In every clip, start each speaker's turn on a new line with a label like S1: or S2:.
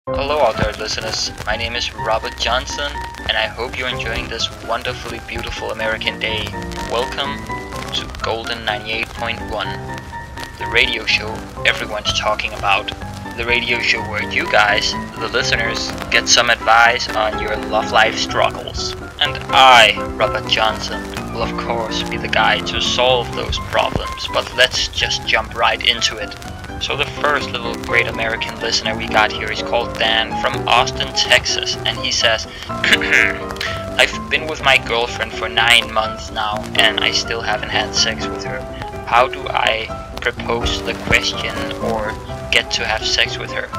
S1: Hello out there listeners, my name is Robert Johnson and I hope you're enjoying this wonderfully beautiful American day. Welcome to Golden 98.1, the radio show everyone's talking about. The radio show where you guys, the listeners, get some advice on your love life struggles. And I, Robert Johnson, will of course be the guy to solve those problems, but let's just jump right into it. So the first little great American listener we got here is called Dan from Austin, Texas, and he says, I've been with my girlfriend for 9 months now and I still haven't had sex with her. How do I propose the question or get to have sex with her?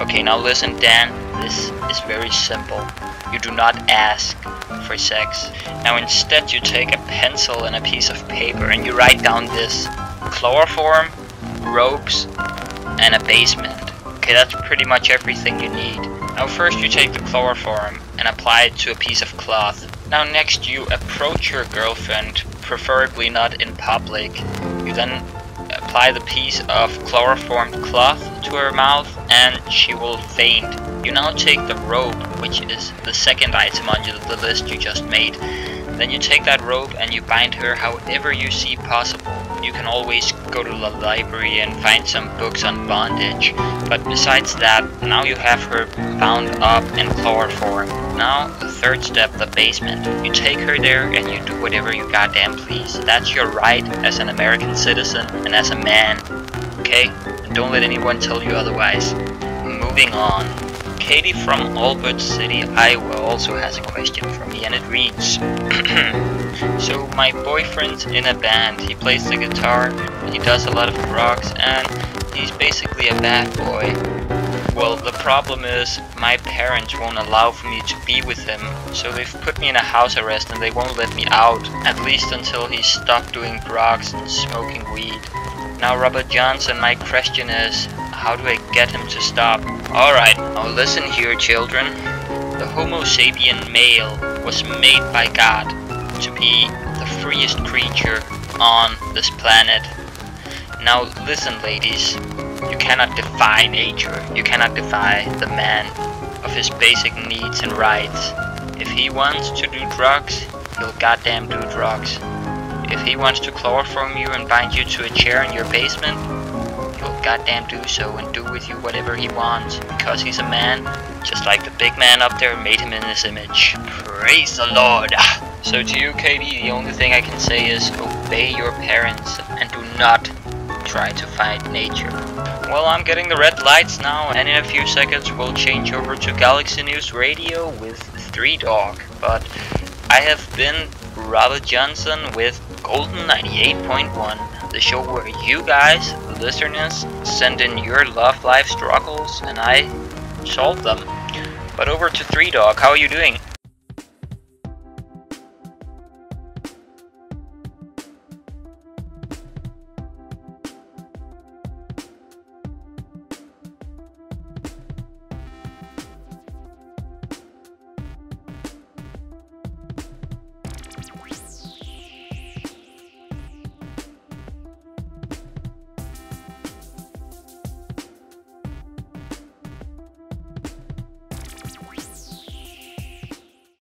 S1: Okay, now listen Dan, this is very simple. You do not ask for sex. Now instead you take a pencil and a piece of paper and you write down this: chloroform, ropes, and a basement. Okay, that's pretty much everything you need. Now first you take the chloroform and apply it to a piece of cloth. Now next you approach your girlfriend, preferably not in public. You then apply the piece of chloroformed cloth to her mouth and she will faint. You now take the rope, which is the second item on the list you just made. Then you take that rope and you bind her however you see possible. You can always go to the library and find some books on bondage. But besides that, now you have her bound up in chloroform. Now, the third step, the basement. You take her there and you do whatever you goddamn please. That's your right as an American citizen and as a man. Okay? And don't let anyone tell you otherwise. Moving on. Katie from Albert City, Iowa also has a question for me and it reads, So my boyfriend's in a band, he plays the guitar, he does a lot of drugs and he's basically a bad boy. Well, the problem is my parents won't allow for me to be with him, so they've put me in a house arrest and they won't let me out, at least until he's stopped doing drugs and smoking weed. Now Robert Johnson, my question is, how do I get him to stop? Alright, now listen here children. The Homo sapien male was made by God to be the freest creature on this planet. Now listen ladies, you cannot defy nature, you cannot defy the man of his basic needs and rights. If he wants to do drugs, he'll goddamn do drugs. If he wants to chloroform you and bind you to a chair in your basement, he'll goddamn do so and do with you whatever he wants, because he's a man, just like the big man up there made him in his image. Praise the Lord! So to you, Katie, the only thing I can say is obey your parents and do not try to fight nature. Well, I'm getting the red lights now, and in a few seconds we'll change over to Galaxy News Radio with 3 Dog. But I have been Robert Johnson with Golden 98.1, the show where you guys, the listeners, send in your love life struggles and I solve them. But over to 3 Dog, how are you doing?